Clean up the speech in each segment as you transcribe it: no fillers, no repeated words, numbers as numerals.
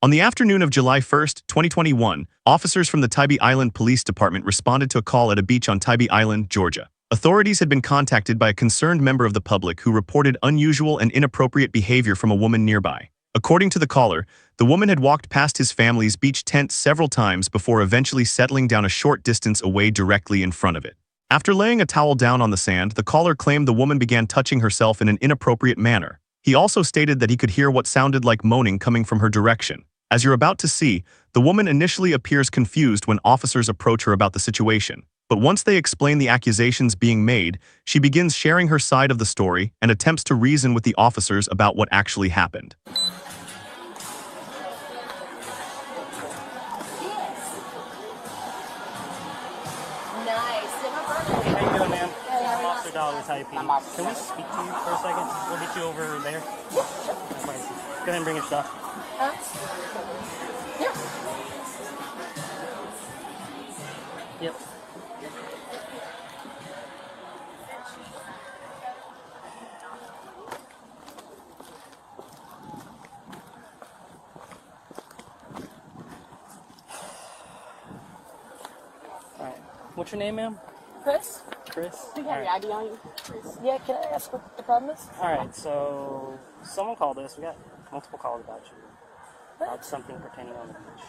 On the afternoon of July 1st, 2021, officers from the Tybee Island Police Department responded to a call at a beach on Tybee Island, Georgia. Authorities had been contacted by a concerned member of the public who reported unusual and inappropriate behavior from a woman nearby. According to the caller, the woman had walked past his family's beach tent several times before eventually settling down a short distance away directly in front of it. After laying a towel down on the sand, the caller claimed the woman began touching herself in an inappropriate manner. He also stated that he could hear what sounded like moaning coming from her direction. As you're about to see, the woman initially appears confused when officers approach her about the situation. But once they explain the accusations being made, she begins sharing her side of the story and attempts to reason with the officers about what actually happened. How you doing, ma'am? Officer Dollar with Tybee. Can we speak to you for a second? We'll get you over there. Go ahead and bring your stuff. Yeah. Yep. All right. What's your name, ma'am? Chris? Chris? Do you have your ID on you? Yeah, can I ask what the problem is? Alright, so someone called us. We got multiple calls about you. About something pertaining on the beach.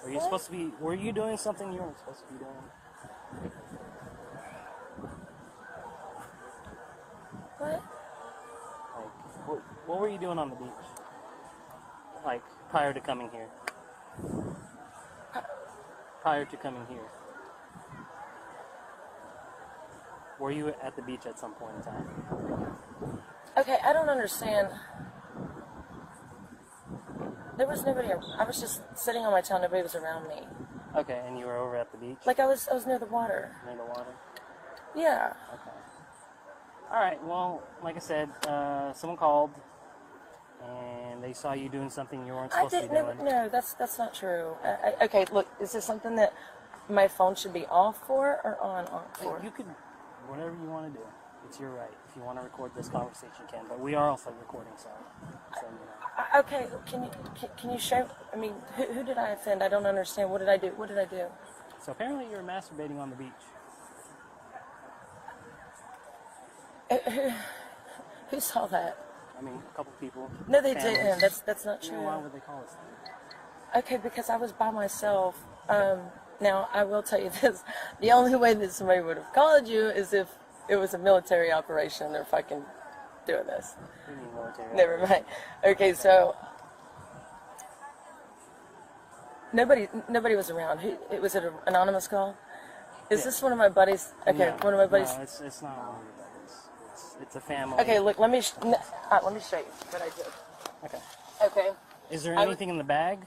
Yes. Were you doing something you weren't supposed to be doing? What? Like, what were you doing on the beach? Like, prior to coming here? Prior to coming here. Were you at the beach at some point in time? Okay, I don't understand. There was nobody. I was just sitting on my tail. Nobody was around me. Okay, and you were over at the beach? Like I was near the water. Near the water? Yeah. Okay. Alright, well, like I said, someone called and they saw you doing something you weren't supposed to be doing. No, that's not true. Okay, look, is this something that my phone should be off for or on for? You could, whatever you want to do. It's your right. If you want to record this conversation, you can. But we are also recording, so you know. Okay, can you show? I mean, who did I offend? I don't understand. What did I do? What did I do? So apparently you were masturbating on the beach. Who saw that? I mean, a couple people. No, they families. didn't. That's not true. Why would they call us that? Okay, because I was by myself. Now, I will tell you this. The only way that somebody would have called you is if it was a military operation. They're fucking doing this. What do you mean military? Never mind. Okay, so nobody was around. Was it an anonymous call? Is this one of my buddies? Okay, No, one of my buddies. No, it's not one of your buddies. It's a family. Okay, look, let me show you what I did. Okay. Okay. Is there anything in the bag?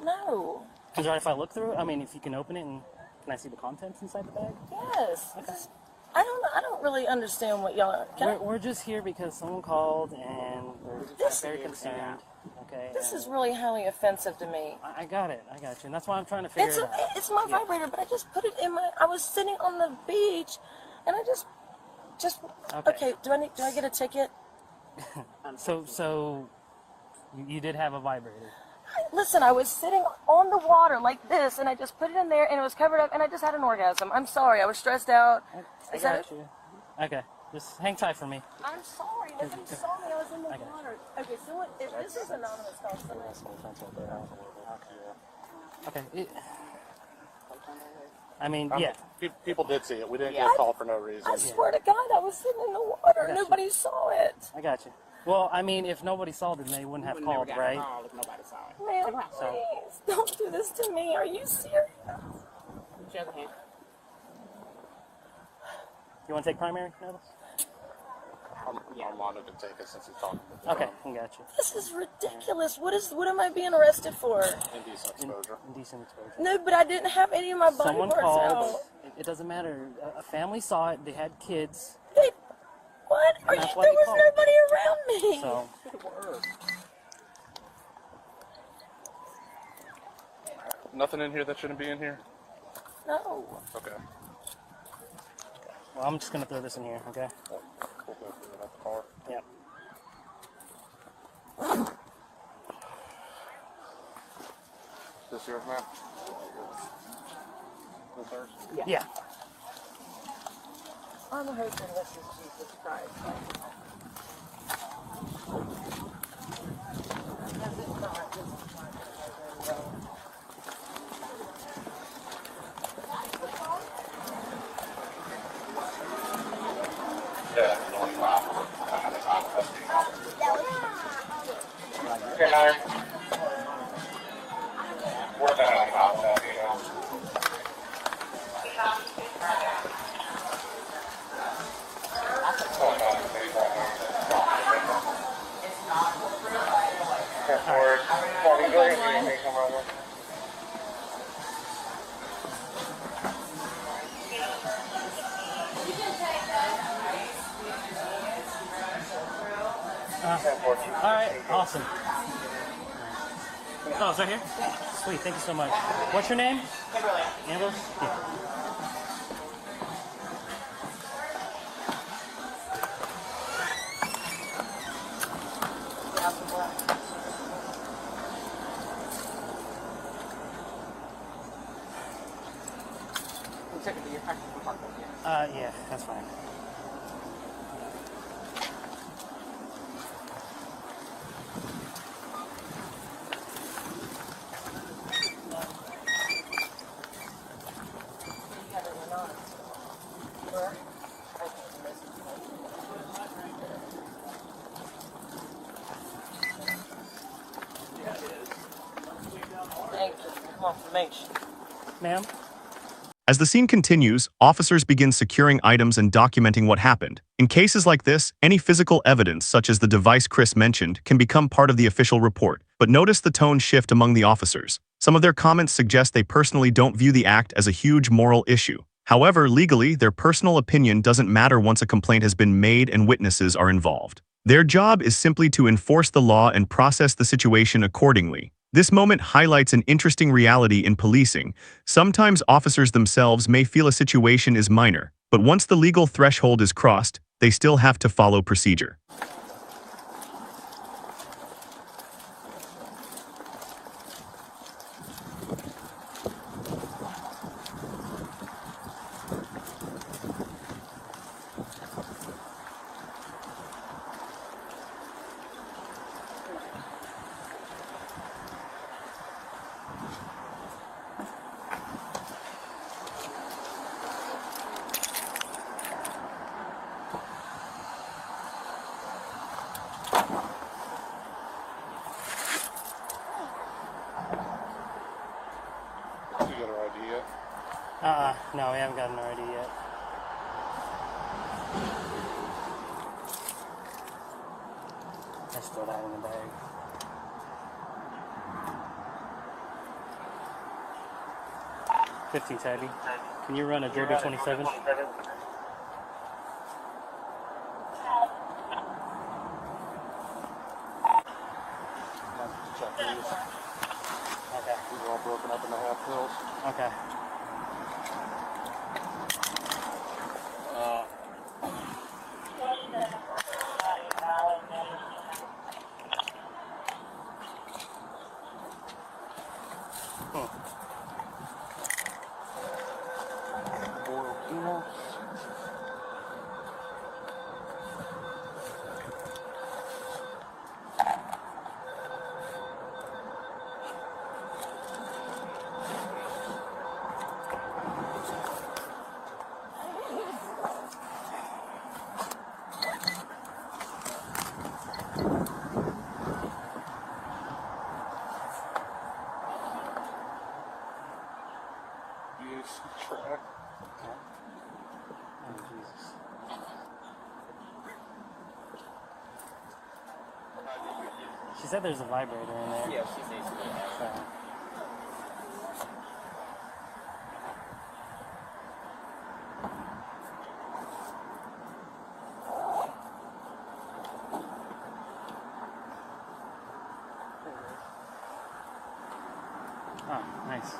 No. Is it alright if I look through it? I mean, if you can open it and can I see the contents inside the bag? Yes. Okay. I don't really understand what y'all are. We're just here because someone called and we're very concerned. Okay. This is really highly offensive to me. I got it. I got you. And that's why I'm trying to figure it out. It's my vibrator, but I just put it in I was sitting on the beach, and I just. Okay. Do I get a ticket? So you did have a vibrator. Listen, I was sitting on the water like this, and I just put it in there, and it was covered up, and I just had an orgasm. I'm sorry, I was stressed out. I got you. Okay, just hang tight for me. I'm sorry, nobody saw me. I was in the water. Okay, so if this is anonymous call, Okay. I mean, yeah. People did see it. We didn't get a call for no reason. I swear to God, I was sitting in the water. Nobody saw it. I got you. Well, I mean, if nobody saw it, then they wouldn't have called, right? Nobody saw it. Man, please, don't do this to me. Are you serious? You want to take primary notice? I'm wanted to take it since he's talking. Okay, I got you. This is ridiculous. What am I being arrested for? Indecent exposure. Indecent exposure. No, but I didn't have any of my body Someone parts called. out. It doesn't matter. A family saw it. They had kids. What? There was nobody around me. So. Nothing in here that shouldn't be in here? No. Okay. Well, I'm just going to throw this in here, okay? We'll go through it at the car. Yep. This yours, man? This yours? Yeah. I'm hoping this is Jesus Christ. Because it's not, this is not very well. Yeah. Okay, now. Where's that on top of, you know? All right. Awesome. Oh, it's right here? Sweet. Thank you so much. What's your name? Amber. Yeah. Yeah, that's fine. Confirmation. Ma'am? As the scene continues, officers begin securing items and documenting what happened. In cases like this, any physical evidence, such as the device Chris mentioned, can become part of the official report. But notice the tone shift among the officers. Some of their comments suggest they personally don't view the act as a huge moral issue. However, legally, their personal opinion doesn't matter once a complaint has been made and witnesses are involved. Their job is simply to enforce the law and process the situation accordingly. This moment highlights an interesting reality in policing. Sometimes officers themselves may feel a situation is minor, but once the legal threshold is crossed, they still have to follow procedure. You got an idea? No, we haven't gotten an ID yet. I still have it in the bag. $15, Tybee. Can you run a Georgia 27? Check these. Okay. These are all broken up into half pills. Okay. Boiled peanuts. Use track. Oh, Jesus. She said there's a vibrator in there. Yeah, she says she did. So. Oh, nice.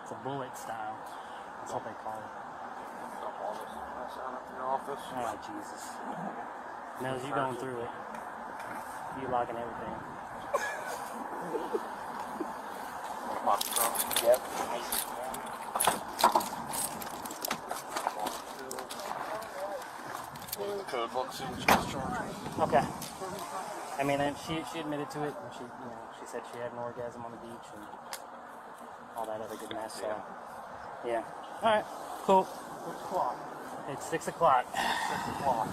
It's a bullet style. That's what they call it. Dump all this mess out of your office. Oh, Jesus. Knows you going through it. You locking everything. Yep. The code book, see what she was charged. Okay. I mean, and she admitted to it, and she said she had an orgasm on the beach and all that other good mess. So, yeah. All right. Cool. What's o'clock? It's 6 o'clock. 6 o'clock.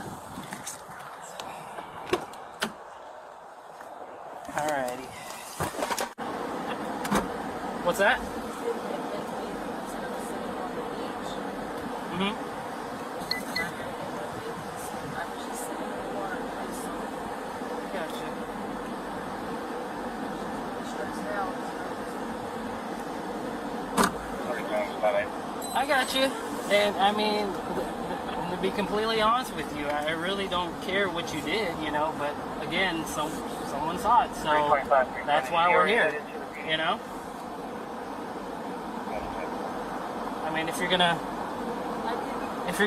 Alrighty. What's that? Mm-hmm. I got you. And I mean, to be completely honest with you, I really don't care what you did, but again, someone saw it, so that's why we're here, I mean, if you're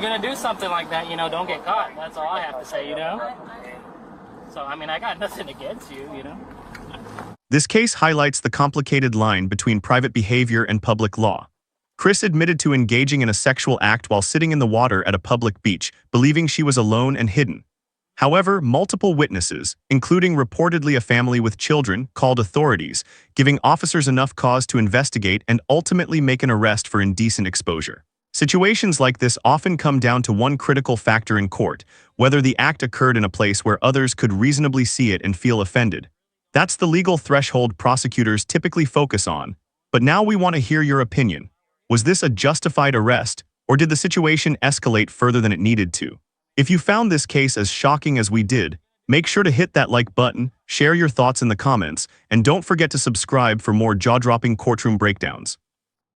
gonna do something like that, don't get caught. That's all I have to say, So, I mean, I got nothing against you, This case highlights the complicated line between private behavior and public law. Chris admitted to engaging in a sexual act while sitting in the water at a public beach, believing she was alone and hidden. However, multiple witnesses, including reportedly a family with children, called authorities, giving officers enough cause to investigate and ultimately make an arrest for indecent exposure. Situations like this often come down to one critical factor in court: whether the act occurred in a place where others could reasonably see it and feel offended. That's the legal threshold prosecutors typically focus on. But now we want to hear your opinion. Was this a justified arrest, or did the situation escalate further than it needed to? If you found this case as shocking as we did, make sure to hit that like button, share your thoughts in the comments, and don't forget to subscribe for more jaw-dropping courtroom breakdowns.